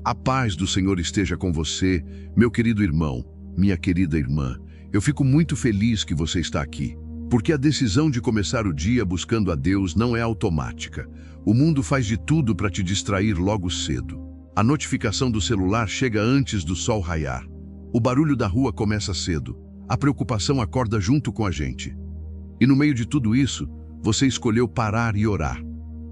A paz do Senhor esteja com você, meu querido irmão, minha querida irmã. Eu fico muito feliz que você está aqui, porque a decisão de começar o dia buscando a Deus não é automática. O mundo faz de tudo para te distrair logo cedo. A notificação do celular chega antes do sol raiar. O barulho da rua começa cedo. A preocupação acorda junto com a gente. E no meio de tudo isso, você escolheu parar e orar.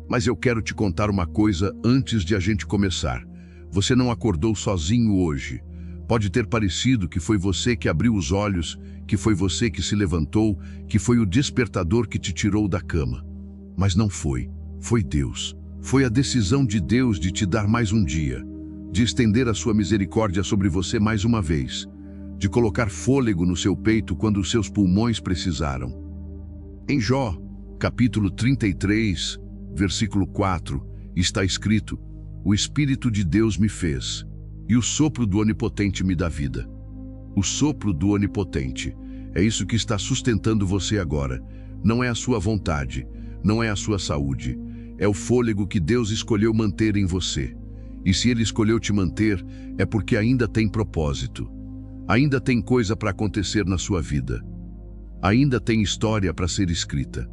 Mas eu quero te contar uma coisa antes de a gente começar. Você não acordou sozinho hoje. Pode ter parecido que foi você que abriu os olhos, que foi você que se levantou, que foi o despertador que te tirou da cama. Mas não foi. Foi Deus. Foi a decisão de Deus de te dar mais um dia, de estender a sua misericórdia sobre você mais uma vez, de colocar fôlego no seu peito quando os seus pulmões precisaram. Em Jó, capítulo 33, versículo 4, está escrito: "O Espírito de Deus me fez, e o sopro do Onipotente me dá vida." O sopro do Onipotente é isso que está sustentando você agora. Não é a sua vontade, não é a sua saúde, é o fôlego que Deus escolheu manter em você. E se Ele escolheu te manter, é porque ainda tem propósito. Ainda tem coisa para acontecer na sua vida. Ainda tem história para ser escrita.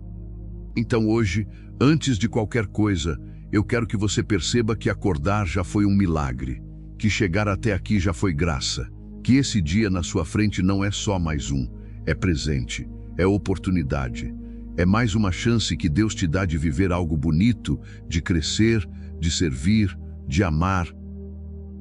Então hoje, antes de qualquer coisa, eu quero que você perceba que acordar já foi um milagre, que chegar até aqui já foi graça, que esse dia na sua frente não é só mais um, é presente, é oportunidade, é mais uma chance que Deus te dá de viver algo bonito, de crescer, de servir, de amar.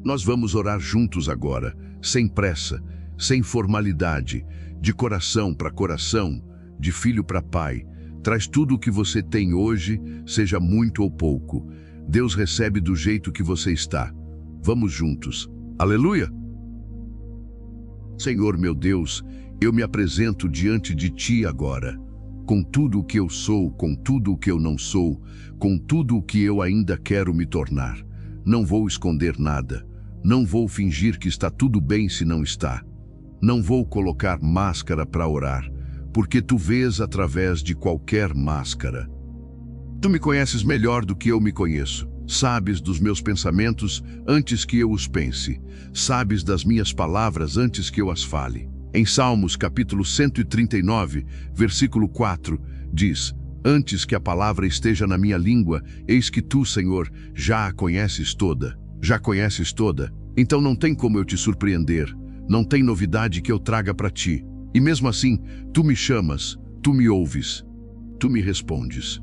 Nós vamos orar juntos agora, sem pressa, sem formalidade, de coração para coração, de filho para pai. Traz tudo o que você tem hoje, seja muito ou pouco. Deus recebe do jeito que você está. Vamos juntos. Aleluia! Senhor meu Deus, eu me apresento diante de Ti agora, com tudo o que eu sou, com tudo o que eu não sou, com tudo o que eu ainda quero me tornar. Não vou esconder nada. Não vou fingir que está tudo bem se não está. Não vou colocar máscara para orar, porque Tu vês através de qualquer máscara. Tu me conheces melhor do que eu me conheço. Sabes dos meus pensamentos antes que eu os pense. Sabes das minhas palavras antes que eu as fale. Em Salmos, capítulo 139, versículo 4, diz: "Antes que a palavra esteja na minha língua, eis que Tu, Senhor, já a conheces toda." Já conheces toda? Então não tem como eu te surpreender. Não tem novidade que eu traga para Ti. E mesmo assim, Tu me chamas, Tu me ouves, Tu me respondes.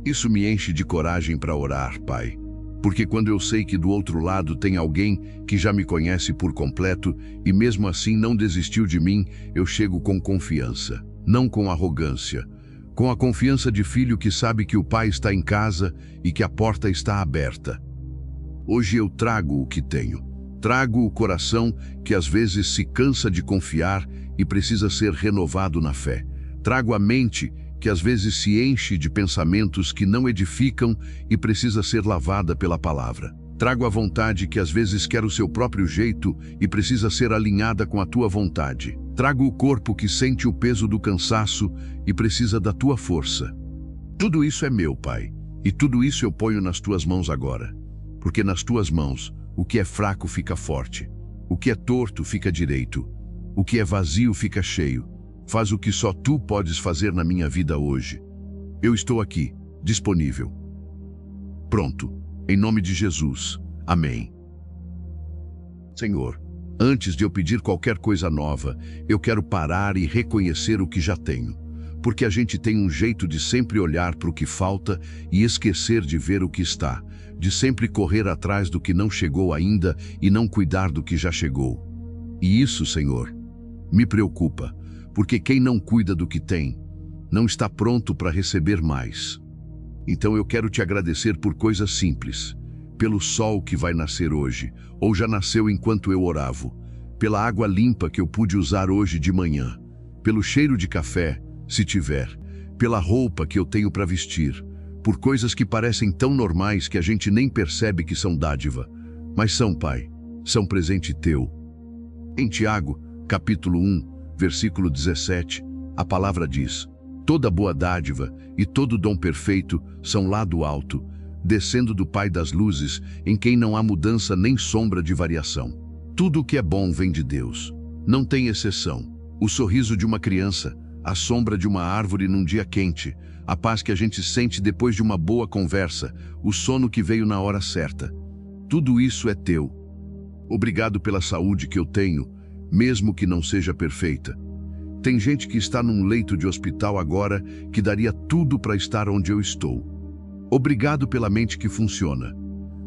Isso me enche de coragem para orar, Pai. Porque quando eu sei que do outro lado tem alguém que já me conhece por completo e mesmo assim não desistiu de mim, eu chego com confiança, não com arrogância, com a confiança de filho que sabe que o Pai está em casa e que a porta está aberta. Hoje eu trago o que tenho. Trago o coração que às vezes se cansa de confiar e precisa ser renovado na fé. Trago a mente que às vezes se enche de pensamentos que não edificam e precisa ser lavada pela palavra. Trago a vontade que às vezes quer o seu próprio jeito e precisa ser alinhada com a Tua vontade. Trago o corpo que sente o peso do cansaço e precisa da Tua força. Tudo isso é meu, Pai, e tudo isso eu ponho nas Tuas mãos agora. Porque nas Tuas mãos, o que é fraco fica forte, o que é torto fica direito, o que é vazio fica cheio. Faz o que só Tu podes fazer na minha vida hoje. Eu estou aqui, disponível. Pronto, em nome de Jesus. Amém. Senhor, antes de eu pedir qualquer coisa nova, eu quero parar e reconhecer o que já tenho. Porque a gente tem um jeito de sempre olhar para o que falta e esquecer de ver o que está, de sempre correr atrás do que não chegou ainda e não cuidar do que já chegou. E isso, Senhor, me preocupa, porque quem não cuida do que tem, não está pronto para receber mais. Então eu quero te agradecer por coisas simples, pelo sol que vai nascer hoje, ou já nasceu enquanto eu orava, pela água limpa que eu pude usar hoje de manhã, pelo cheiro de café, se tiver, pela roupa que eu tenho para vestir, por coisas que parecem tão normais que a gente nem percebe que são dádiva, mas são, Pai, são presente Teu. Em Tiago, capítulo 1, versículo 17, a palavra diz: "Toda boa dádiva e todo dom perfeito são lá do alto, descendo do Pai das luzes, em quem não há mudança nem sombra de variação. Tudo o que é bom vem de Deus. Não tem exceção. O sorriso de uma criança, a sombra de uma árvore num dia quente, a paz que a gente sente depois de uma boa conversa, o sono que veio na hora certa. Tudo isso é teu. Obrigado pela saúde que eu tenho, mesmo que não seja perfeita. Tem gente que está num leito de hospital agora que daria tudo para estar onde eu estou. Obrigado pela mente que funciona,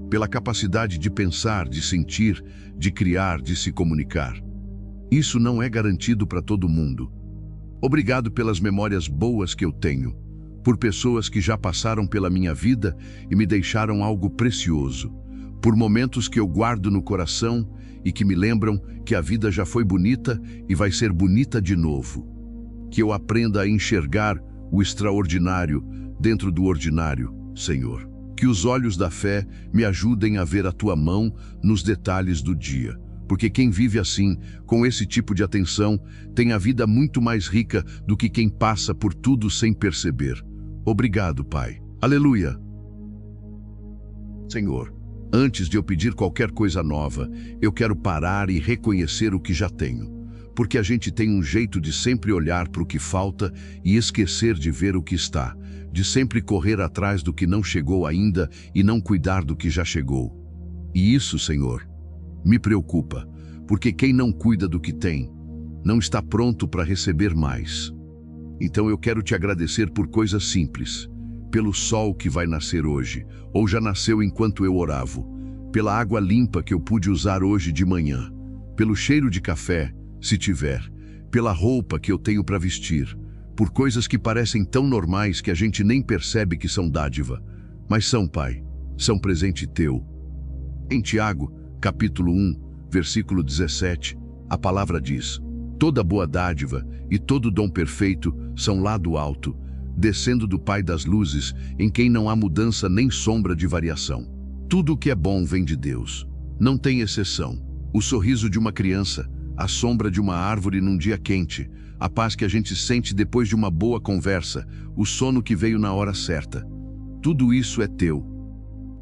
pela capacidade de pensar, de sentir, de criar, de se comunicar. Isso não é garantido para todo mundo. Obrigado pelas memórias boas que eu tenho, por pessoas que já passaram pela minha vida e me deixaram algo precioso, por momentos que eu guardo no coração e que me lembram que a vida já foi bonita e vai ser bonita de novo. Que eu aprenda a enxergar o extraordinário dentro do ordinário, Senhor. Que os olhos da fé me ajudem a ver a Tua mão nos detalhes do dia. Porque quem vive assim, com esse tipo de atenção, tem a vida muito mais rica do que quem passa por tudo sem perceber. Obrigado, Pai. Aleluia. Senhor, antes de eu pedir qualquer coisa nova, eu quero parar e reconhecer o que já tenho. Porque a gente tem um jeito de sempre olhar para o que falta e esquecer de ver o que está, de sempre correr atrás do que não chegou ainda e não cuidar do que já chegou. E isso, Senhor, me preocupa, porque quem não cuida do que tem, não está pronto para receber mais. Então eu quero te agradecer por coisas simples, pelo sol que vai nascer hoje, ou já nasceu enquanto eu orava, pela água limpa que eu pude usar hoje de manhã, pelo cheiro de café, se tiver, pela roupa que eu tenho para vestir, por coisas que parecem tão normais que a gente nem percebe que são dádiva, mas são, Pai, são presente teu. Em Tiago, capítulo 1, versículo 17, a palavra diz: toda boa dádiva e todo dom perfeito são lá do alto, descendo do Pai das luzes, em quem não há mudança nem sombra de variação. Tudo o que é bom vem de Deus. Não tem exceção. O sorriso de uma criança, a sombra de uma árvore num dia quente, a paz que a gente sente depois de uma boa conversa, o sono que veio na hora certa. Tudo isso é teu.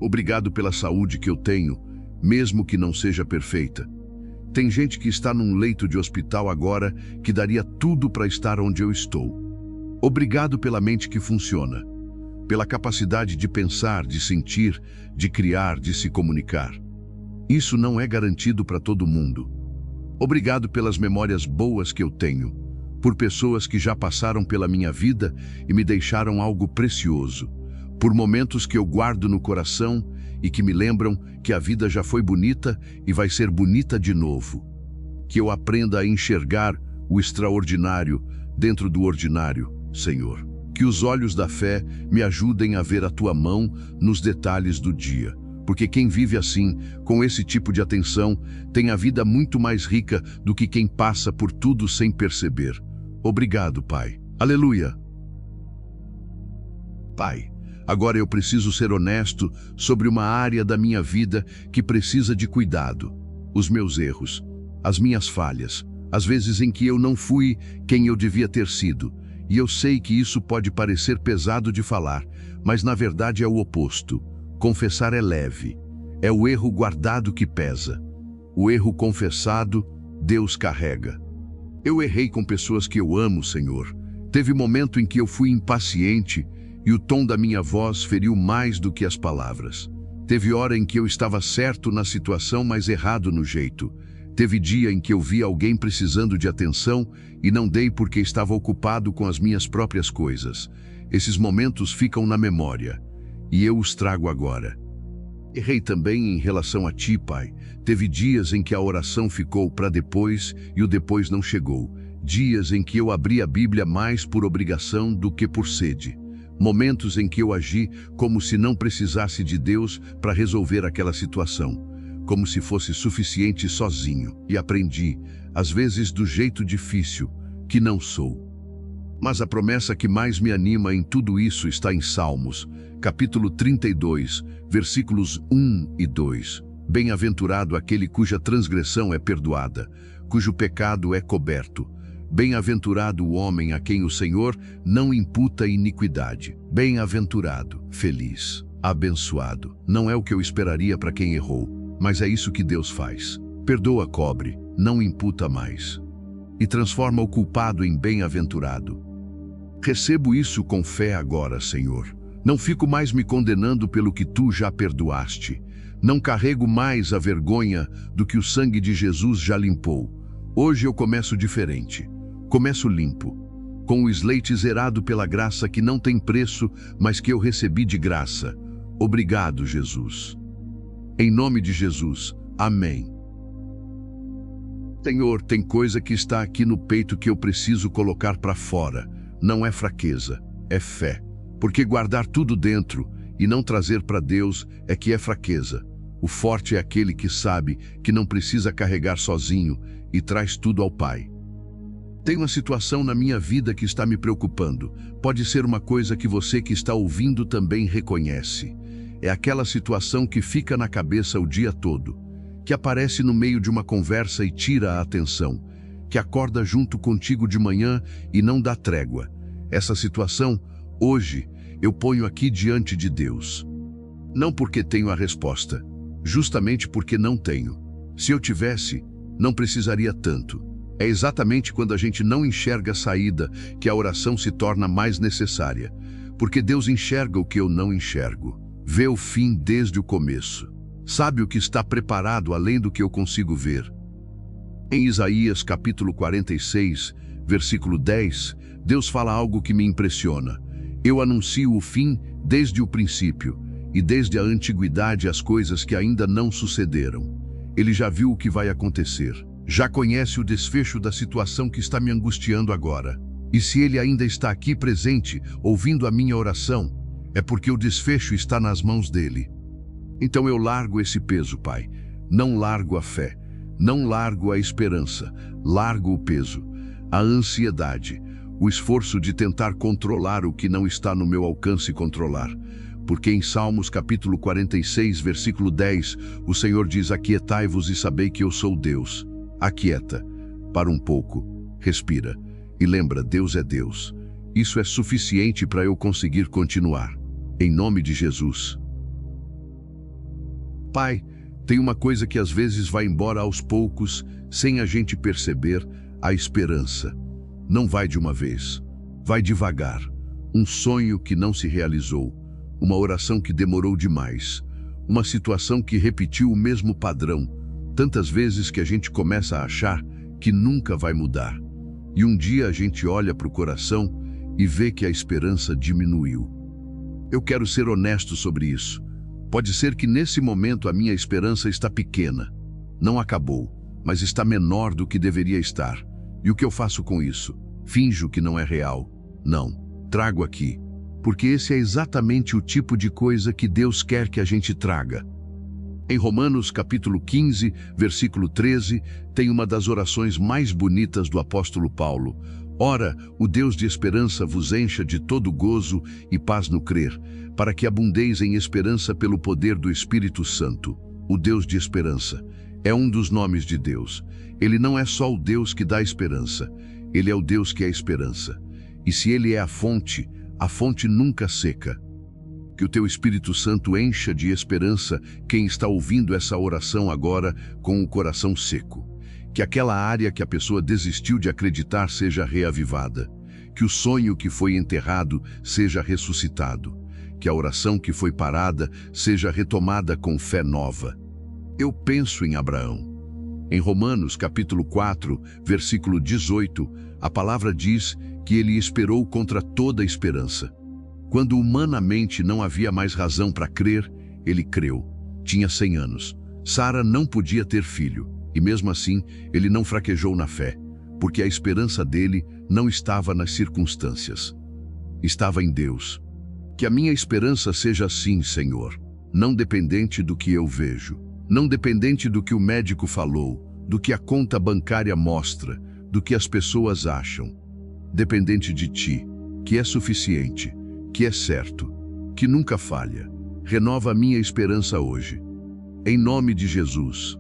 Obrigado pela saúde que eu tenho, mesmo que não seja perfeita. Tem gente que está num leito de hospital agora que daria tudo para estar onde eu estou. Obrigado pela mente que funciona, pela capacidade de pensar, de sentir, de criar, de se comunicar. Isso não é garantido para todo mundo. Obrigado pelas memórias boas que eu tenho, por pessoas que já passaram pela minha vida e me deixaram algo precioso, por momentos que eu guardo no coração e que me lembram que a vida já foi bonita e vai ser bonita de novo. Que eu aprenda a enxergar o extraordinário dentro do ordinário, Senhor. Que os olhos da fé me ajudem a ver a Tua mão nos detalhes do dia. Porque quem vive assim, com esse tipo de atenção, tem a vida muito mais rica do que quem passa por tudo sem perceber. Obrigado, Pai. Aleluia. Pai, agora eu preciso ser honesto sobre uma área da minha vida que precisa de cuidado. Os meus erros, as minhas falhas, as vezes em que eu não fui quem eu devia ter sido. E eu sei que isso pode parecer pesado de falar, mas na verdade é o oposto. Confessar é leve. É o erro guardado que pesa. O erro confessado, Deus carrega. Eu errei com pessoas que eu amo, Senhor. Teve momento em que eu fui impaciente e o tom da minha voz feriu mais do que as palavras. Teve hora em que eu estava certo na situação, mas errado no jeito. Teve dia em que eu vi alguém precisando de atenção e não dei porque estava ocupado com as minhas próprias coisas. Esses momentos ficam na memória e eu os trago agora. Errei também em relação a Ti, Pai. Teve dias em que a oração ficou para depois e o depois não chegou. Dias em que eu abri a Bíblia mais por obrigação do que por sede. Momentos em que eu agi como se não precisasse de Deus para resolver aquela situação. Como se fosse suficiente sozinho. E aprendi, às vezes do jeito difícil, que não sou. Mas a promessa que mais me anima em tudo isso está em Salmos, capítulo 32, versículos 1 e 2. Bem-aventurado aquele cuja transgressão é perdoada, cujo pecado é coberto. Bem-aventurado o homem a quem o Senhor não imputa iniquidade. Bem-aventurado, feliz. abençoado. Não é o que eu esperaria para quem errou, mas é isso que Deus faz. Perdoa, cobre, não imputa mais. E transforma o culpado em bem-aventurado. Recebo isso com fé agora, Senhor. Não fico mais me condenando pelo que tu já perdoaste. Não carrego mais a vergonha do que o sangue de Jesus já limpou. Hoje eu começo diferente. Começo limpo, com o slate zerado pela graça que não tem preço, mas que eu recebi de graça. Obrigado, Jesus. Em nome de Jesus, amém. Senhor, tem coisa que está aqui no peito que eu preciso colocar para fora. Não é fraqueza, é fé. Porque guardar tudo dentro e não trazer para Deus é que é fraqueza. O forte é aquele que sabe que não precisa carregar sozinho e traz tudo ao Pai. Tem uma situação na minha vida que está me preocupando. Pode ser uma coisa que você que está ouvindo também reconhece. É aquela situação que fica na cabeça o dia todo, que aparece no meio de uma conversa e tira a atenção, que acorda junto contigo de manhã e não dá trégua. Essa situação, hoje, eu ponho aqui diante de Deus. Não porque tenho a resposta, justamente porque não tenho. Se eu tivesse, não precisaria tanto. É exatamente quando a gente não enxerga a saída que a oração se torna mais necessária, porque Deus enxerga o que eu não enxergo, vê o fim desde o começo, sabe o que está preparado além do que eu consigo ver. Em Isaías capítulo 46, versículo 10, Deus fala algo que me impressiona. Eu anuncio o fim desde o princípio, e desde a antiguidade as coisas que ainda não sucederam. Ele já viu o que vai acontecer. Já conhece o desfecho da situação que está me angustiando agora. E se Ele ainda está aqui presente, ouvindo a minha oração, é porque o desfecho está nas mãos dEle. Então eu largo esse peso, Pai. Não largo a fé, não largo a esperança, largo o peso, a ansiedade, o esforço de tentar controlar o que não está no meu alcance controlar. Porque em Salmos capítulo 46, versículo 10, o Senhor diz: aquietai-vos e sabei que eu sou Deus. Aquieta, para um pouco, respira e lembra, Deus é Deus. Isso é suficiente para eu conseguir continuar. Em nome de Jesus. Pai, tem uma coisa que às vezes vai embora aos poucos, sem a gente perceber, a esperança. Não vai de uma vez, vai devagar. Um sonho que não se realizou, uma oração que demorou demais, uma situação que repetiu o mesmo padrão, tantas vezes que a gente começa a achar que nunca vai mudar. E um dia a gente olha para o coração e vê que a esperança diminuiu. Eu quero ser honesto sobre isso. Pode ser que nesse momento a minha esperança está pequena. Não acabou, mas está menor do que deveria estar. E o que eu faço com isso? Finjo que não é real. Não, trago aqui. Porque esse é exatamente o tipo de coisa que Deus quer que a gente traga. Em Romanos capítulo 15, versículo 13, tem uma das orações mais bonitas do apóstolo Paulo. Ora, o Deus de esperança vos encha de todo gozo e paz no crer, para que abundeis em esperança pelo poder do Espírito Santo. O Deus de esperança é um dos nomes de Deus. Ele não é só o Deus que dá esperança, Ele é o Deus que é esperança. E se Ele é a fonte nunca seca. Que o teu Espírito Santo encha de esperança quem está ouvindo essa oração agora com o coração seco. Que aquela área que a pessoa desistiu de acreditar seja reavivada. Que o sonho que foi enterrado seja ressuscitado. Que a oração que foi parada seja retomada com fé nova. Eu penso em Abraão. Em Romanos capítulo 4, versículo 18, a palavra diz que ele esperou contra toda esperança. Quando humanamente não havia mais razão para crer, ele creu. Tinha 100 anos. Sara não podia ter filho, e mesmo assim ele não fraquejou na fé, porque a esperança dele não estava nas circunstâncias. Estava em Deus. Que a minha esperança seja assim, Senhor, não dependente do que eu vejo, não dependente do que o médico falou, do que a conta bancária mostra, do que as pessoas acham. Dependente de Ti, que é suficiente, que é certo, que nunca falha. Renova a minha esperança hoje. Em nome de Jesus.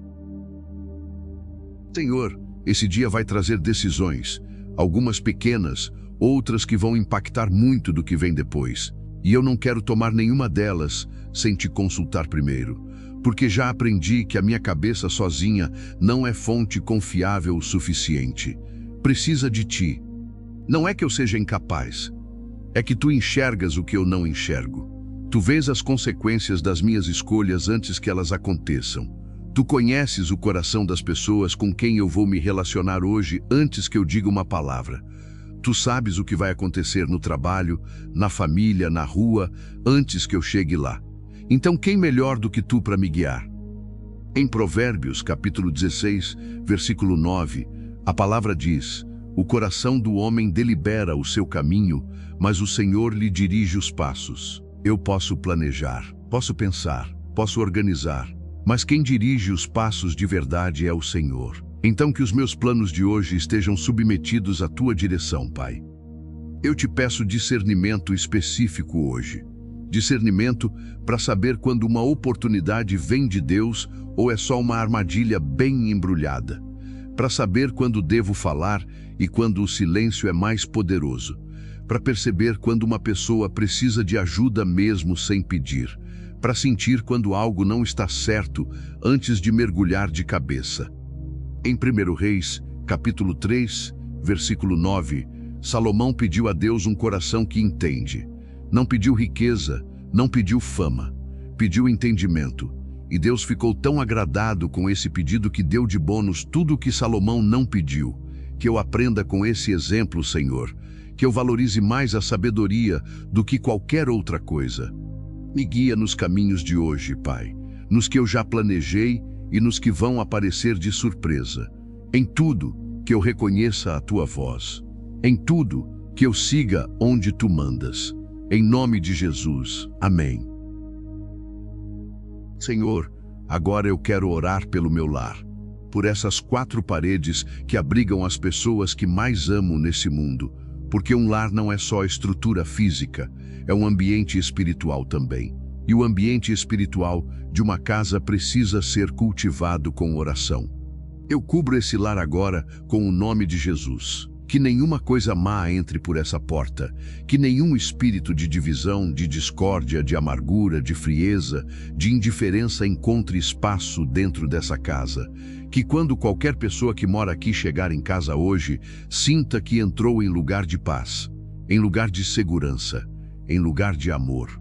Senhor, esse dia vai trazer decisões, algumas pequenas, outras que vão impactar muito do que vem depois. e eu não quero tomar nenhuma delas sem te consultar primeiro, porque já aprendi que a minha cabeça sozinha não é fonte confiável o suficiente. Precisa de ti. Não é que eu seja incapaz, é que tu enxergas o que eu não enxergo. Tu vês as consequências das minhas escolhas antes que elas aconteçam. Tu conheces o coração das pessoas com quem eu vou me relacionar hoje antes que eu diga uma palavra. Tu sabes o que vai acontecer no trabalho, na família, na rua, antes que eu chegue lá. Então quem melhor do que tu para me guiar? Em Provérbios, capítulo 16, versículo 9, a palavra diz: o coração do homem delibera o seu caminho, mas o Senhor lhe dirige os passos. Eu posso planejar, posso pensar, posso organizar, mas quem dirige os passos de verdade é o Senhor. Então que os meus planos de hoje estejam submetidos à tua direção, Pai. Eu te peço discernimento específico hoje. Discernimento para saber quando uma oportunidade vem de Deus ou é só uma armadilha bem embrulhada. Para saber quando devo falar e quando o silêncio é mais poderoso. Para perceber quando uma pessoa precisa de ajuda mesmo sem pedir. Para sentir quando algo não está certo antes de mergulhar de cabeça. Em 1 Reis, capítulo 3, versículo 9, Salomão pediu a Deus um coração que entende. Não pediu riqueza, não pediu fama, pediu entendimento. E Deus ficou tão agradado com esse pedido que deu de bônus tudo o que Salomão não pediu. Que eu aprenda com esse exemplo, Senhor. Que eu valorize mais a sabedoria do que qualquer outra coisa. Me guia nos caminhos de hoje, Pai, nos que eu já planejei e nos que vão aparecer de surpresa. Em tudo que eu reconheça a tua voz. Em tudo que eu siga onde tu mandas. Em nome de Jesus. Amém. Senhor, agora eu quero orar pelo meu lar, por essas 4 paredes que abrigam as pessoas que mais amo nesse mundo, porque um lar não é só estrutura física, é um ambiente espiritual também. E o ambiente espiritual de uma casa precisa ser cultivado com oração. Eu cubro esse lar agora com o nome de Jesus. Que nenhuma coisa má entre por essa porta, que nenhum espírito de divisão, de discórdia, de amargura, de frieza, de indiferença encontre espaço dentro dessa casa. Que quando qualquer pessoa que mora aqui chegar em casa hoje, sinta que entrou em lugar de paz, em lugar de segurança, em lugar de amor.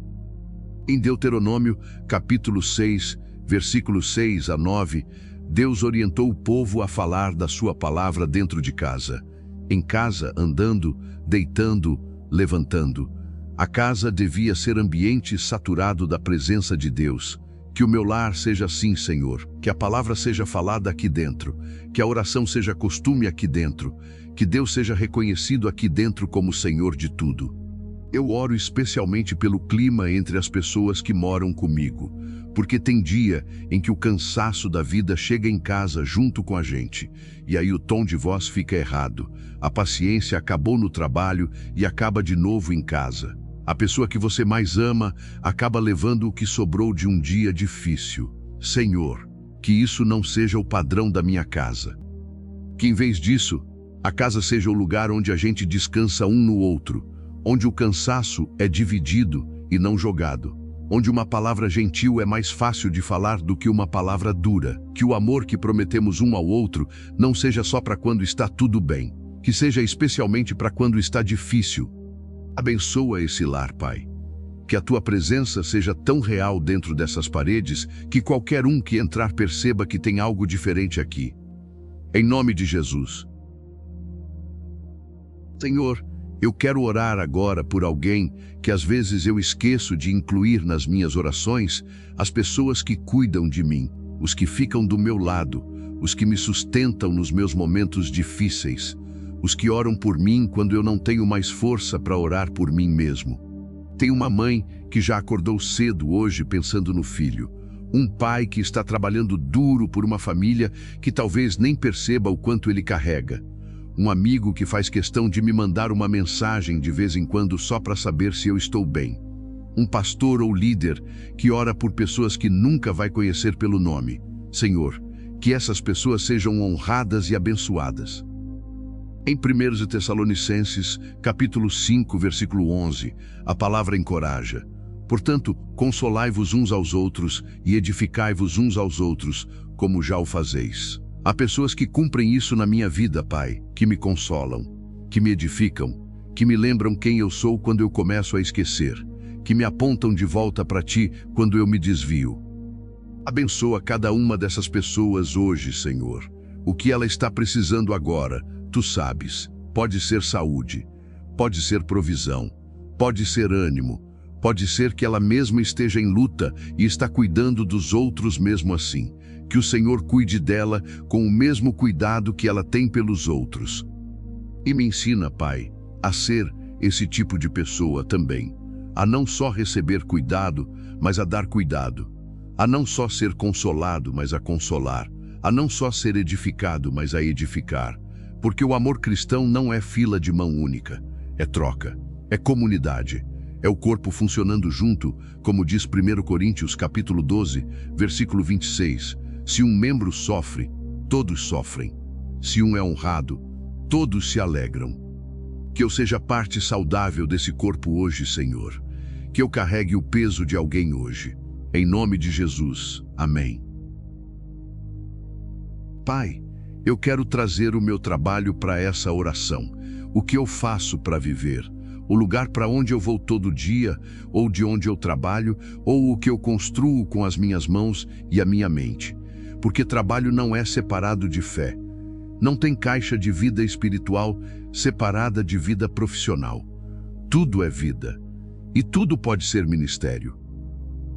Em Deuteronômio, capítulo 6, versículos 6 a 9, Deus orientou o povo a falar da sua palavra dentro de casa. Em casa, andando, deitando, levantando. A casa devia ser ambiente saturado da presença de Deus. Que o meu lar seja assim, Senhor. Que a palavra seja falada aqui dentro. Que a oração seja costume aqui dentro. Que Deus seja reconhecido aqui dentro como Senhor de tudo. Eu oro especialmente pelo clima entre as pessoas que moram comigo, porque tem dia em que o cansaço da vida chega em casa junto com a gente, e aí o tom de voz fica errado, a paciência acabou no trabalho e acaba de novo em casa. A pessoa que você mais ama acaba levando o que sobrou de um dia difícil. Senhor, que isso não seja o padrão da minha casa. Que em vez disso, a casa seja o lugar onde a gente descansa um no outro, onde o cansaço é dividido e não jogado, onde uma palavra gentil é mais fácil de falar do que uma palavra dura, que o amor que prometemos um ao outro não seja só para quando está tudo bem, que seja especialmente para quando está difícil. Abençoa esse lar, Pai. Que a tua presença seja tão real dentro dessas paredes que qualquer um que entrar perceba que tem algo diferente aqui. Em nome de Jesus. Senhor, eu quero orar agora por alguém que às vezes eu esqueço de incluir nas minhas orações, as pessoas que cuidam de mim, os que ficam do meu lado, os que me sustentam nos meus momentos difíceis, os que oram por mim quando eu não tenho mais força para orar por mim mesmo. Tem uma mãe que já acordou cedo hoje pensando no filho, um pai que está trabalhando duro por uma família que talvez nem perceba o quanto ele carrega. Um amigo que faz questão de me mandar uma mensagem de vez em quando só para saber se eu estou bem. Um pastor ou líder que ora por pessoas que nunca vai conhecer pelo nome. Senhor, que essas pessoas sejam honradas e abençoadas. Em 1 Tessalonicenses, capítulo 5, versículo 11, a palavra encoraja. Portanto, consolai-vos uns aos outros e edificai-vos uns aos outros, como já o fazeis. Há pessoas que cumprem isso na minha vida, Pai, que me consolam, que me edificam, que me lembram quem eu sou quando eu começo a esquecer, que me apontam de volta para Ti quando eu me desvio. Abençoa cada uma dessas pessoas hoje, Senhor. O que ela está precisando agora, Tu sabes. Pode ser saúde, pode ser provisão, pode ser ânimo, pode ser que ela mesma esteja em luta e está cuidando dos outros mesmo assim. Que o Senhor cuide dela com o mesmo cuidado que ela tem pelos outros. E me ensina, Pai, a ser esse tipo de pessoa também. A não só receber cuidado, mas a dar cuidado. A não só ser consolado, mas a consolar. A não só ser edificado, mas a edificar. Porque o amor cristão não é fila de mão única. É troca, é comunidade. É o corpo funcionando junto, como diz 1 Coríntios capítulo 12, versículo 26. Se um membro sofre, todos sofrem. Se um é honrado, todos se alegram. Que eu seja parte saudável desse corpo hoje, Senhor. Que eu carregue o peso de alguém hoje. Em nome de Jesus. Amém. Pai, eu quero trazer o meu trabalho para essa oração. O que eu faço para viver? O lugar para onde eu vou todo dia, ou de onde eu trabalho, ou o que eu construo com as minhas mãos e a minha mente. Porque trabalho não é separado de fé. Não tem caixa de vida espiritual separada de vida profissional. Tudo é vida. E tudo pode ser ministério.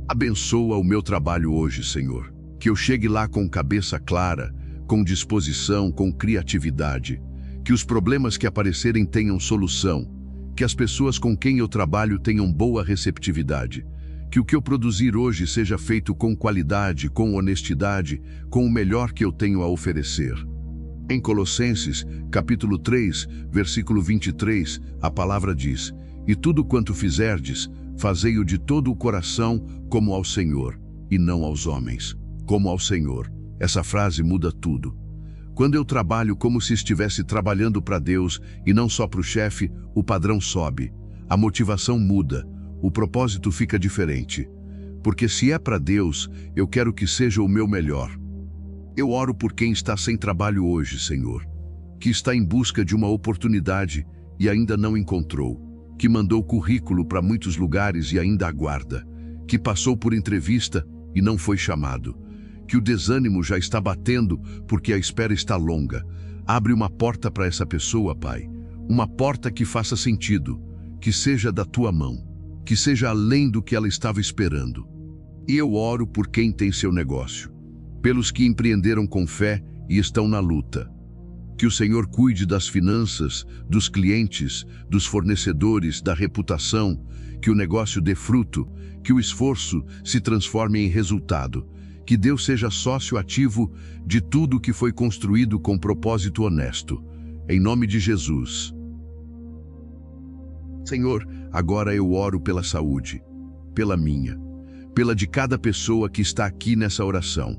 Abençoa o meu trabalho hoje, Senhor. Que eu chegue lá com cabeça clara, com disposição, com criatividade. Que os problemas que aparecerem tenham solução. Que as pessoas com quem eu trabalho tenham boa receptividade. Que o que eu produzir hoje seja feito com qualidade, com honestidade, com o melhor que eu tenho a oferecer. Em Colossenses, capítulo 3, versículo 23, a palavra diz: E tudo quanto fizerdes, fazei-o de todo o coração, como ao Senhor, e não aos homens. Como ao Senhor. Essa frase muda tudo. Quando eu trabalho como se estivesse trabalhando para Deus e não só para o chefe, o padrão sobe, a motivação muda, o propósito fica diferente. Porque se é para Deus, eu quero que seja o meu melhor. Eu oro por quem está sem trabalho hoje, Senhor, que está em busca de uma oportunidade e ainda não encontrou, que mandou currículo para muitos lugares e ainda aguarda, que passou por entrevista e não foi chamado, que o desânimo já está batendo porque a espera está longa. Abre uma porta para essa pessoa, Pai, uma porta que faça sentido, que seja da Tua mão, que seja além do que ela estava esperando. E eu oro por quem tem seu negócio, pelos que empreenderam com fé e estão na luta. Que o Senhor cuide das finanças, dos clientes, dos fornecedores, da reputação, que o negócio dê fruto, que o esforço se transforme em resultado, que Deus seja sócio ativo de tudo que foi construído com propósito honesto. Em nome de Jesus. Senhor, agora eu oro pela saúde, pela minha, pela de cada pessoa que está aqui nessa oração,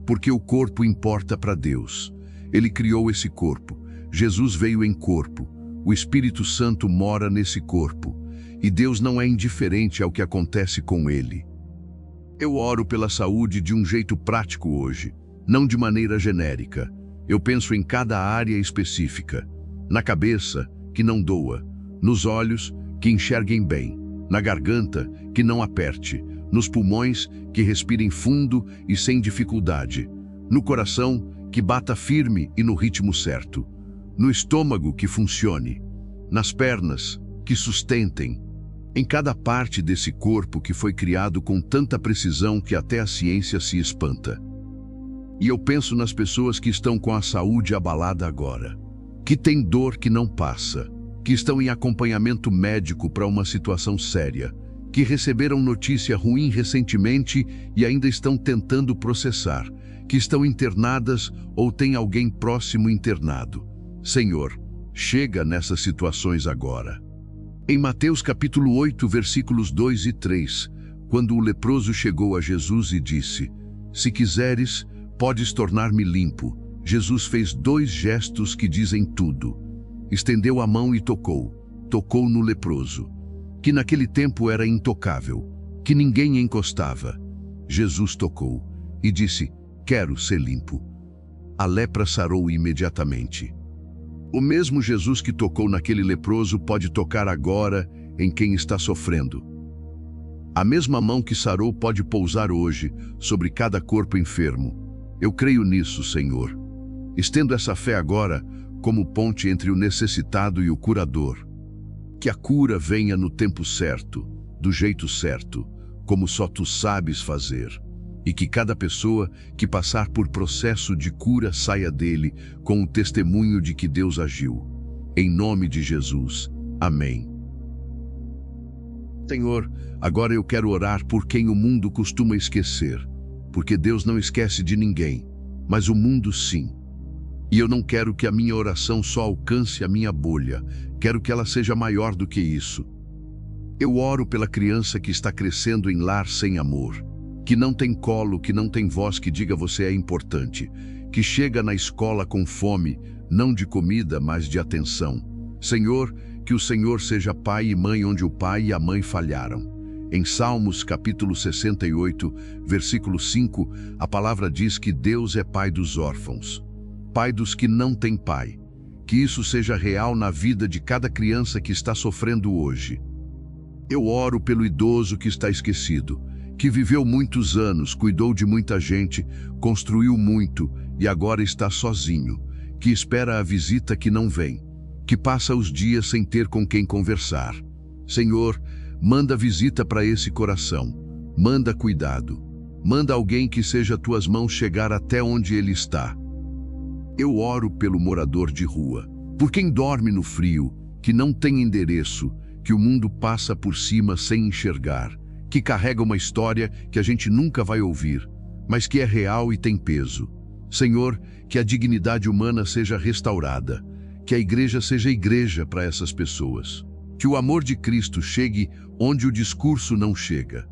porque o corpo importa para Deus. Ele criou esse corpo, Jesus veio em corpo, o Espírito Santo mora nesse corpo, e Deus não é indiferente ao que acontece com ele. Eu oro pela saúde de um jeito prático hoje, não de maneira genérica. Eu penso em cada área específica. Na cabeça, que não doa. Nos olhos, que enxerguem bem. Na garganta, que não aperte. Nos pulmões, que respirem fundo e sem dificuldade. No coração, que bata firme e no ritmo certo. No estômago, que funcione. Nas pernas, que sustentem. Em cada parte desse corpo que foi criado com tanta precisão que até a ciência se espanta. E eu penso nas pessoas que estão com a saúde abalada agora, que têm dor que não passa, que estão em acompanhamento médico para uma situação séria, que receberam notícia ruim recentemente e ainda estão tentando processar, que estão internadas ou têm alguém próximo internado. Senhor, chega nessas situações agora. Em Mateus capítulo 8, versículos 2 e 3, quando o leproso chegou a Jesus e disse: Se quiseres, podes tornar-me limpo. Jesus fez 2 gestos que dizem tudo. estendeu a mão e tocou no leproso, que naquele tempo era intocável, que ninguém encostava. Jesus tocou e disse: quero ser limpo. A lepra sarou imediatamente. O mesmo Jesus que tocou naquele leproso pode tocar agora em quem está sofrendo. A mesma mão que sarou pode pousar hoje sobre cada corpo enfermo. Eu creio nisso, Senhor. Estendo essa fé agora como ponte entre o necessitado e o curador. Que a cura venha no tempo certo, do jeito certo, como só tu sabes fazer. E que cada pessoa que passar por processo de cura saia dele com o testemunho de que Deus agiu. Em nome de Jesus. Amém. Senhor, agora eu quero orar por quem o mundo costuma esquecer, porque Deus não esquece de ninguém, mas o mundo sim. E eu não quero que a minha oração só alcance a minha bolha, quero que ela seja maior do que isso. Eu oro pela criança que está crescendo em lar sem amor, que não tem colo, que não tem voz que diga você é importante, que chega na escola com fome, não de comida, mas de atenção. Senhor, que o Senhor seja pai e mãe onde o pai e a mãe falharam. Em Salmos capítulo 68, versículo 5, a palavra diz que Deus é pai dos órfãos, pai dos que não têm pai. Que isso seja real na vida de cada criança que está sofrendo hoje. Eu oro pelo idoso que está esquecido, que viveu muitos anos, cuidou de muita gente, construiu muito e agora está sozinho, que espera a visita que não vem, que passa os dias sem ter com quem conversar. Senhor, manda visita para esse coração, manda cuidado, manda alguém que seja tuas mãos chegar até onde ele está. Eu oro pelo morador de rua, por quem dorme no frio, que não tem endereço, que o mundo passa por cima sem enxergar, que carrega uma história que a gente nunca vai ouvir, mas que é real e tem peso. Senhor, que a dignidade humana seja restaurada, que a igreja seja igreja para essas pessoas, que o amor de Cristo chegue onde o discurso não chega.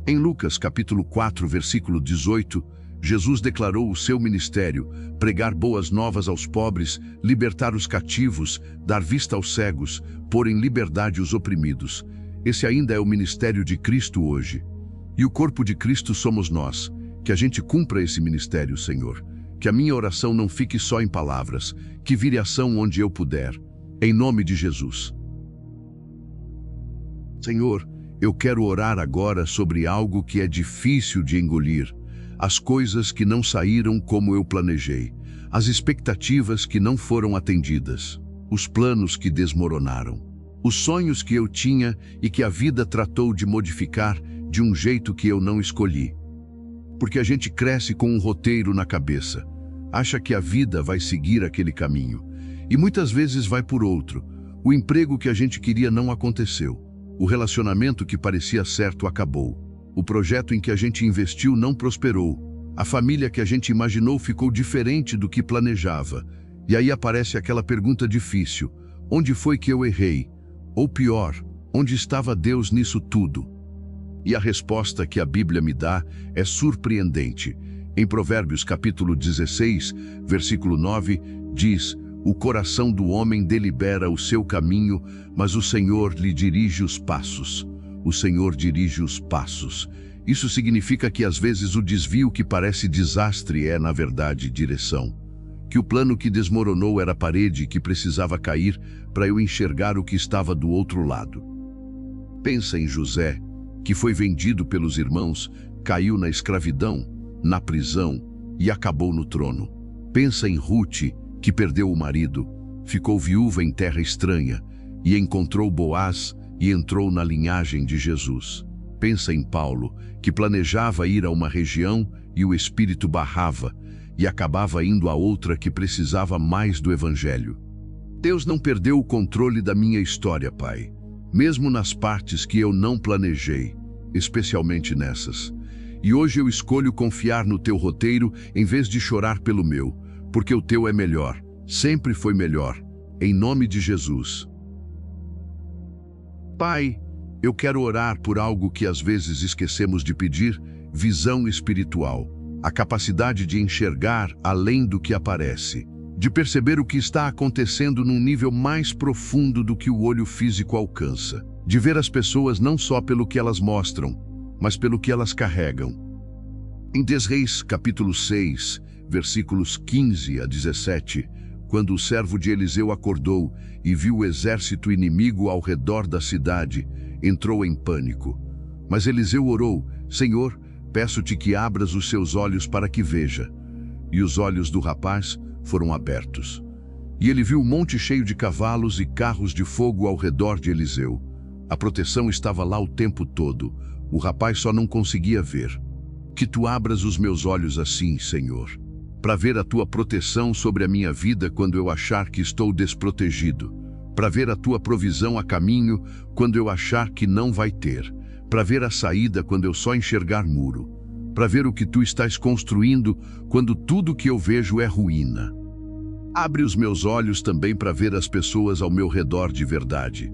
Em Lucas capítulo 4, versículo 18, Jesus declarou o seu ministério: pregar boas novas aos pobres, libertar os cativos, dar vista aos cegos, pôr em liberdade os oprimidos. Esse ainda é o ministério de Cristo hoje. E o corpo de Cristo somos nós. Que a gente cumpra esse ministério, Senhor. Que a minha oração não fique só em palavras, que vire ação onde eu puder. Em nome de Jesus. Senhor, eu quero orar agora sobre algo que é difícil de engolir. As coisas que não saíram como eu planejei. As expectativas que não foram atendidas. Os planos que desmoronaram. Os sonhos que eu tinha e que a vida tratou de modificar de um jeito que eu não escolhi. Porque a gente cresce com um roteiro na cabeça. Acha que a vida vai seguir aquele caminho. E muitas vezes vai por outro. O emprego que a gente queria não aconteceu. O relacionamento que parecia certo acabou. O projeto em que a gente investiu não prosperou. A família que a gente imaginou ficou diferente do que planejava. E aí aparece aquela pergunta difícil: onde foi que eu errei? Ou pior, onde estava Deus nisso tudo? E a resposta que a Bíblia me dá é surpreendente. Em Provérbios capítulo 16, versículo 9, diz: o coração do homem delibera o seu caminho, mas o Senhor lhe dirige os passos. O Senhor dirige os passos. Isso significa que às vezes o desvio que parece desastre é, na verdade, direção. Que o plano que desmoronou era a parede que precisava cair para eu enxergar o que estava do outro lado. Pensa em José, que foi vendido pelos irmãos, caiu na escravidão, na prisão e acabou no trono. Pensa em Ruth, que perdeu o marido, ficou viúva em terra estranha e encontrou Boaz e entrou na linhagem de Jesus. Pensa em Paulo, que planejava ir a uma região e o Espírito barrava, e acabava indo a outra que precisava mais do Evangelho. Deus não perdeu o controle da minha história, Pai, mesmo nas partes que eu não planejei, especialmente nessas. E hoje eu escolho confiar no teu roteiro em vez de chorar pelo meu, porque o teu é melhor, sempre foi melhor, em nome de Jesus. Pai, eu quero orar por algo que às vezes esquecemos de pedir: visão espiritual. A capacidade de enxergar além do que aparece. de perceber o que está acontecendo num nível mais profundo do que o olho físico alcança, de ver as pessoas não só pelo que elas mostram, mas pelo que elas carregam. Em Reis, capítulo 6, versículos 15 a 17, quando o servo de Eliseu acordou e viu o exército inimigo ao redor da cidade, entrou em pânico. Mas Eliseu orou: Senhor, peço-te que abras os seus olhos para que veja. E os olhos do rapaz foram abertos. E ele viu um monte cheio de cavalos e carros de fogo ao redor de Eliseu. A proteção estava lá o tempo todo. O rapaz só não conseguia ver. Que tu abras os meus olhos assim, Senhor, para ver a tua proteção sobre a minha vida quando eu achar que estou desprotegido, para ver a tua provisão a caminho quando eu achar que não vai ter, para ver a saída quando eu só enxergar muro, para ver o que tu estás construindo quando tudo que eu vejo é ruína. Abre os meus olhos também para ver as pessoas ao meu redor de verdade.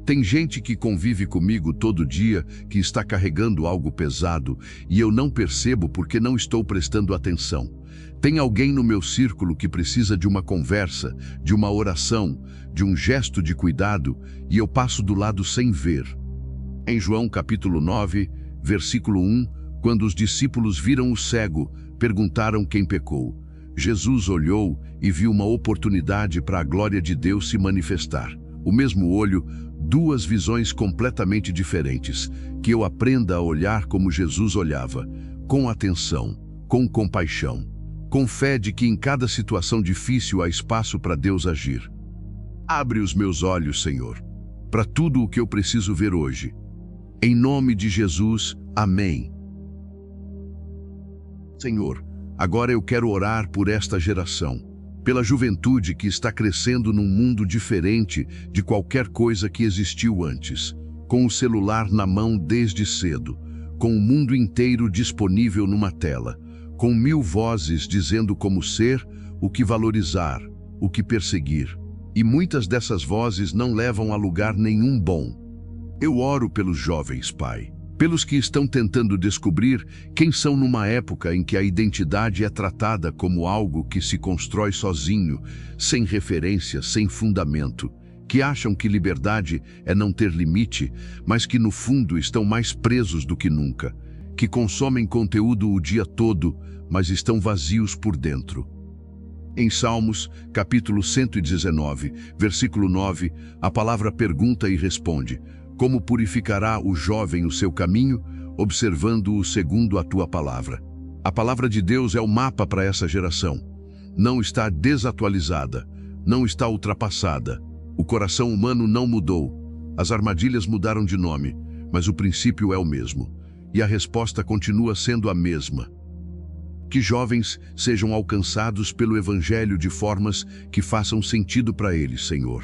Tem gente que convive comigo todo dia que está carregando algo pesado e eu não percebo porque não estou prestando atenção. Tem alguém no meu círculo que precisa de uma conversa, de uma oração, de um gesto de cuidado e eu passo do lado sem ver. Em João capítulo 9, versículo 1, quando os discípulos viram o cego, perguntaram quem pecou. Jesus olhou e viu uma oportunidade para a glória de Deus se manifestar. O mesmo olho, duas visões completamente diferentes, que eu aprenda a olhar como Jesus olhava, com atenção, com compaixão, com fé de que em cada situação difícil há espaço para Deus agir. Abre os meus olhos, Senhor, para tudo o que eu preciso ver hoje. Em nome de Jesus, amém. Senhor, agora eu quero orar por esta geração, pela juventude que está crescendo num mundo diferente de qualquer coisa que existiu antes, com o celular na mão desde cedo, com o mundo inteiro disponível numa tela, com 1000 vozes dizendo como ser, o que valorizar, o que perseguir. E muitas dessas vozes não levam a lugar nenhum bom. Eu oro pelos jovens, Pai, pelos que estão tentando descobrir quem são numa época em que a identidade é tratada como algo que se constrói sozinho, sem referência, sem fundamento, que acham que liberdade é não ter limite, mas que no fundo estão mais presos do que nunca, que consomem conteúdo o dia todo, mas estão vazios por dentro. Em Salmos, capítulo 119, versículo 9, a palavra pergunta e responde: como purificará o jovem o seu caminho, observando-o segundo a tua palavra? A palavra de Deus é o mapa para essa geração. Não está desatualizada, não está ultrapassada. O coração humano não mudou. As armadilhas mudaram de nome, mas o princípio é o mesmo. E a resposta continua sendo a mesma. Que jovens sejam alcançados pelo Evangelho de formas que façam sentido para eles, Senhor.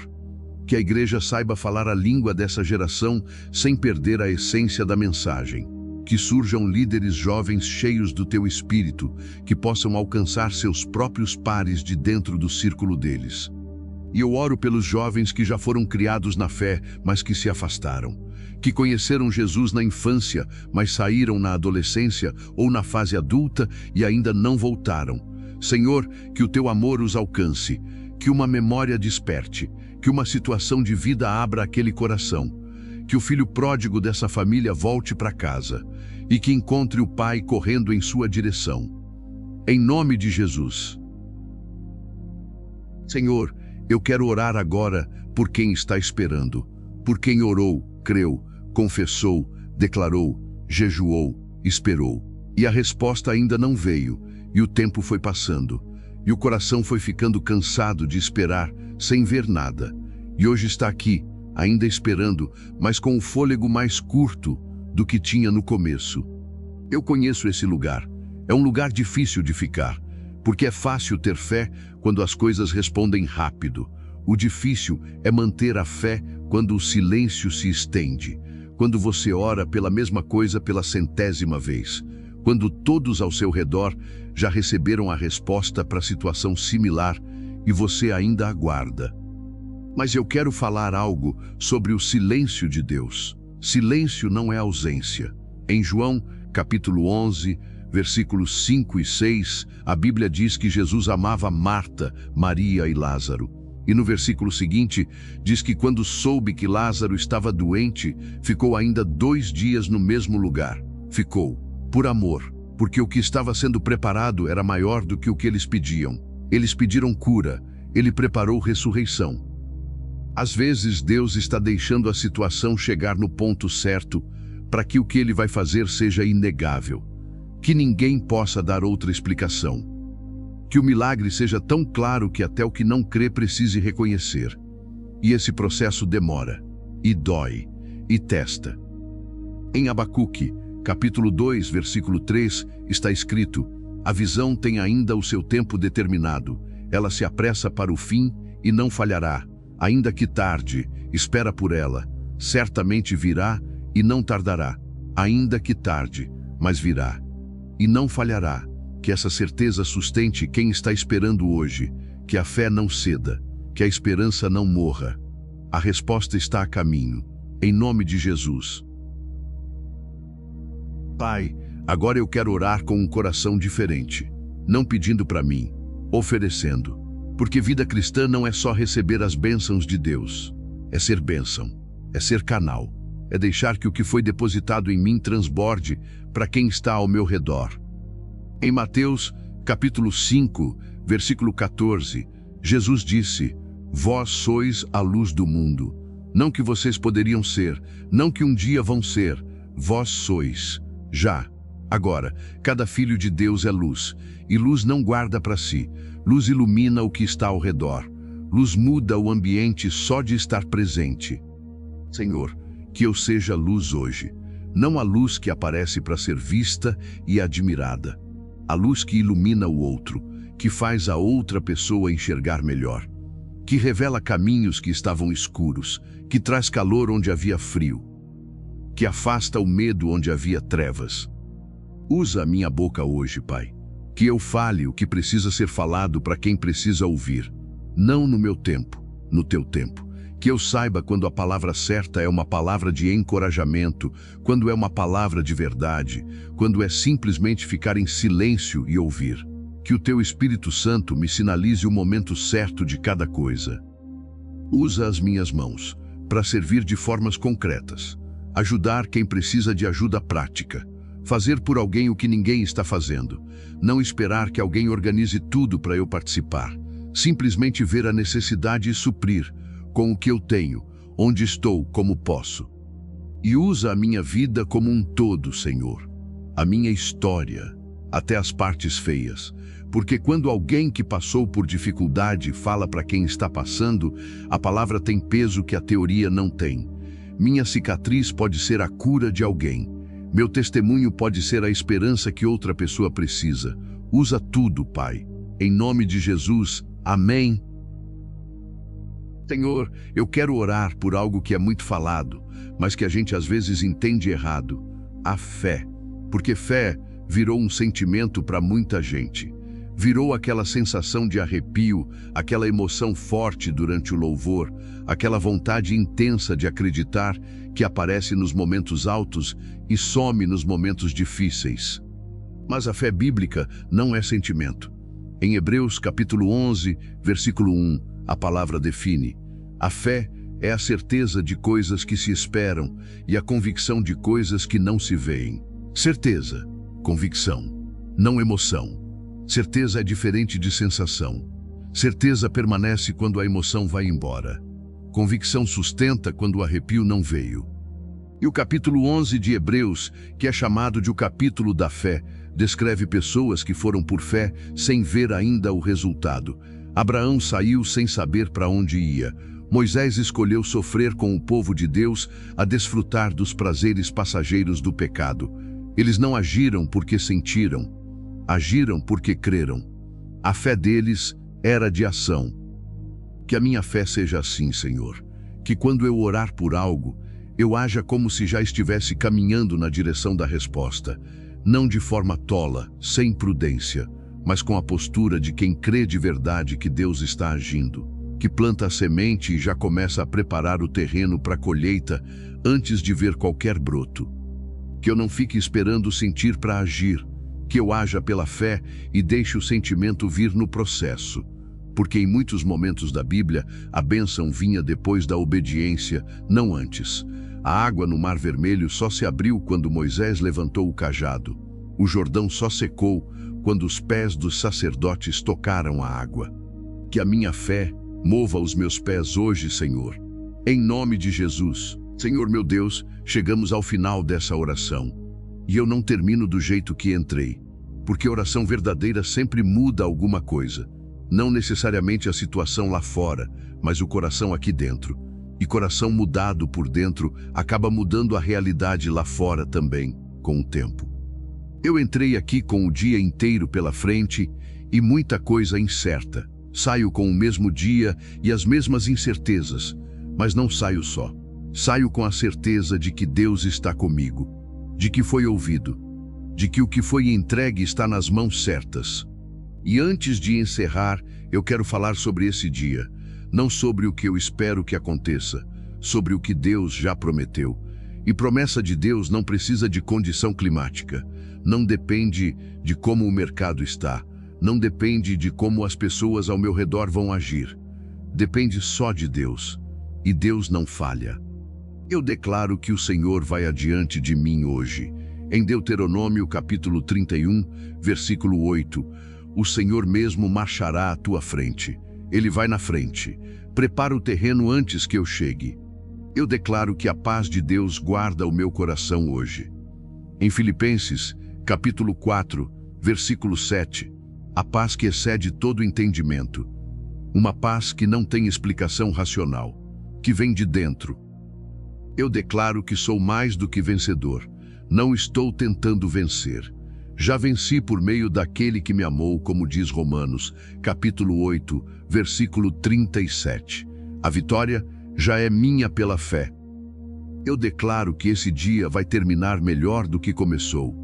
Que a igreja saiba falar a língua dessa geração sem perder a essência da mensagem. Que surjam líderes jovens cheios do teu espírito, que possam alcançar seus próprios pares de dentro do círculo deles. E eu oro pelos jovens que já foram criados na fé, mas que se afastaram. Que conheceram Jesus na infância, mas saíram na adolescência ou na fase adulta e ainda não voltaram. Senhor, que o teu amor os alcance, que uma memória desperte, que uma situação de vida abra aquele coração, que o filho pródigo dessa família volte para casa e que encontre o pai correndo em sua direção. Em nome de Jesus. Senhor, eu quero orar agora por quem está esperando, por quem orou, creu, confessou, declarou, jejuou, esperou. E a resposta ainda não veio, e o tempo foi passando, e o coração foi ficando cansado de esperar, sem ver nada. E hoje está aqui, ainda esperando, mas com o fôlego mais curto do que tinha no começo. Eu conheço esse lugar. É um lugar difícil de ficar, porque é fácil ter fé quando as coisas respondem rápido. O difícil é manter a fé quando o silêncio se estende, quando você ora pela mesma coisa pela 100ª vez, quando todos ao seu redor já receberam a resposta para situação similar e você ainda aguarda. Mas eu quero falar algo sobre o silêncio de Deus. Silêncio não é ausência. Em João, capítulo 11, versículos 5 e 6, a Bíblia diz que Jesus amava Marta, Maria e Lázaro. E no versículo seguinte, diz que quando soube que Lázaro estava doente, ficou ainda 2 dias no mesmo lugar. Ficou, por amor, porque o que estava sendo preparado era maior do que o que eles pediam. Eles pediram cura, ele preparou ressurreição. Às vezes Deus está deixando a situação chegar no ponto certo para que o que ele vai fazer seja inegável, que ninguém possa dar outra explicação. Que o milagre seja tão claro que até o que não crê precise reconhecer. E esse processo demora, e dói, e testa. Em Abacuque, capítulo 2, versículo 3, está escrito: a visão tem ainda o seu tempo determinado, ela se apressa para o fim e não falhará. Ainda que tarde, espera por ela, certamente virá e não tardará. Ainda que tarde, mas virá, e não falhará. Que essa certeza sustente quem está esperando hoje, que a fé não ceda, que a esperança não morra. A resposta está a caminho, em nome de Jesus. Pai, agora eu quero orar com um coração diferente, não pedindo para mim, oferecendo, porque vida cristã não é só receber as bênçãos de Deus, é ser bênção, é ser canal, é deixar que o que foi depositado em mim transborde para quem está ao meu redor. Em Mateus, capítulo 5, versículo 14, Jesus disse: vós sois a luz do mundo. Não que vocês poderiam ser, não que um dia vão ser, vós sois. Já, agora, cada filho de Deus é luz, e luz não guarda para si, luz ilumina o que está ao redor, luz muda o ambiente só de estar presente. Senhor, que eu seja luz hoje, não a luz que aparece para ser vista e admirada, a luz que ilumina o outro, que faz a outra pessoa enxergar melhor, que revela caminhos que estavam escuros, que traz calor onde havia frio, que afasta o medo onde havia trevas. Usa a minha boca hoje, Pai, que eu fale o que precisa ser falado para quem precisa ouvir, não no meu tempo, no teu tempo. Que eu saiba quando a palavra certa é uma palavra de encorajamento, quando é uma palavra de verdade, quando é simplesmente ficar em silêncio e ouvir. Que o teu Espírito Santo me sinalize o momento certo de cada coisa. Usa as minhas mãos para servir de formas concretas, ajudar quem precisa de ajuda prática, fazer por alguém o que ninguém está fazendo, não esperar que alguém organize tudo para eu participar, simplesmente ver a necessidade e suprir, com o que eu tenho, onde estou, como posso. E usa a minha vida como um todo, Senhor, a minha história, até as partes feias, porque quando alguém que passou por dificuldade fala para quem está passando, a palavra tem peso que a teoria não tem. Minha cicatriz pode ser a cura de alguém, meu testemunho pode ser a esperança que outra pessoa precisa. Usa tudo, Pai, em nome de Jesus, amém. Senhor, eu quero orar por algo que é muito falado, mas que a gente às vezes entende errado. A fé. Porque fé virou um sentimento para muita gente. Virou aquela sensação de arrepio, aquela emoção forte durante o louvor, aquela vontade intensa de acreditar que aparece nos momentos altos e some nos momentos difíceis. Mas a fé bíblica não é sentimento. Em Hebreus capítulo 11, versículo 1, a palavra define: a fé é a certeza de coisas que se esperam e a convicção de coisas que não se veem. Certeza, convicção, não emoção. Certeza é diferente de sensação. Certeza permanece quando a emoção vai embora. Convicção sustenta quando o arrepio não veio. E o capítulo 11 de Hebreus, que é chamado de o capítulo da fé, descreve pessoas que foram por fé sem ver ainda o resultado. Abraão saiu sem saber para onde ia. Moisés escolheu sofrer com o povo de Deus a desfrutar dos prazeres passageiros do pecado. Eles não agiram porque sentiram, agiram porque creram. A fé deles era de ação. Que a minha fé seja assim, Senhor, que quando eu orar por algo, eu haja como se já estivesse caminhando na direção da resposta, não de forma tola, sem prudência, mas com a postura de quem crê de verdade que Deus está agindo, que planta a semente e já começa a preparar o terreno para a colheita antes de ver qualquer broto. Que eu não fique esperando sentir para agir, que eu haja pela fé e deixe o sentimento vir no processo. Porque em muitos momentos da Bíblia, a bênção vinha depois da obediência, não antes. A água no Mar Vermelho só se abriu quando Moisés levantou o cajado. O Jordão só secou quando os pés dos sacerdotes tocaram a água. Que a minha fé mova os meus pés hoje, Senhor. Em nome de Jesus. Senhor meu Deus, chegamos ao final dessa oração. E eu não termino do jeito que entrei. Porque oração verdadeira sempre muda alguma coisa. Não necessariamente a situação lá fora, mas o coração aqui dentro. E coração mudado por dentro acaba mudando a realidade lá fora também, com o tempo. Eu entrei aqui com o dia inteiro pela frente e muita coisa incerta. Saio com o mesmo dia e as mesmas incertezas, mas não saio só. Saio com a certeza de que Deus está comigo, de que foi ouvido, de que o que foi entregue está nas mãos certas. E antes de encerrar, eu quero falar sobre esse dia, não sobre o que eu espero que aconteça, sobre o que Deus já prometeu. E promessa de Deus não precisa de condição climática, não depende de como o mercado está, não depende de como as pessoas ao meu redor vão agir. Depende só de Deus, e Deus não falha. Eu declaro que o Senhor vai adiante de mim hoje. Em Deuteronômio capítulo 31, versículo 8, o Senhor mesmo marchará à tua frente. Ele vai na frente. Prepara o terreno antes que eu chegue. Eu declaro que a paz de Deus guarda o meu coração hoje. Em Filipenses, capítulo 4, versículo 7, a paz que excede todo entendimento. Uma paz que não tem explicação racional, que vem de dentro. Eu declaro que sou mais do que vencedor. Não estou tentando vencer. Já venci por meio daquele que me amou, como diz Romanos, capítulo 8, versículo 37. A vitória já é minha pela fé. Eu declaro que esse dia vai terminar melhor do que começou,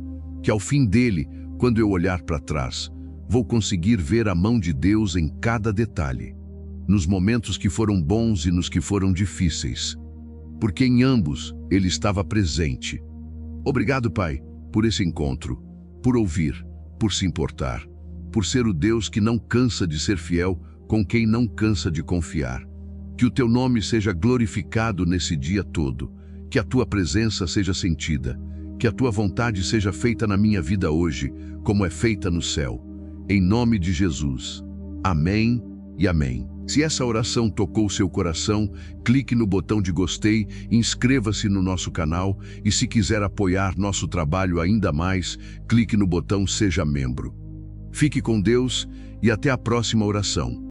que ao fim dele, quando eu olhar para trás, vou conseguir ver a mão de Deus em cada detalhe, nos momentos que foram bons e nos que foram difíceis, porque em ambos Ele estava presente. Obrigado, Pai, por esse encontro, por ouvir, por se importar, por ser o Deus que não cansa de ser fiel com quem não cansa de confiar. Que o teu nome seja glorificado nesse dia todo, que a tua presença seja sentida, que a tua vontade seja feita na minha vida hoje, como é feita no céu. Em nome de Jesus. Amém e amém. Se essa oração tocou seu coração, clique no botão de gostei, inscreva-se no nosso canal e se quiser apoiar nosso trabalho ainda mais, clique no botão Seja Membro. Fique com Deus e até a próxima oração.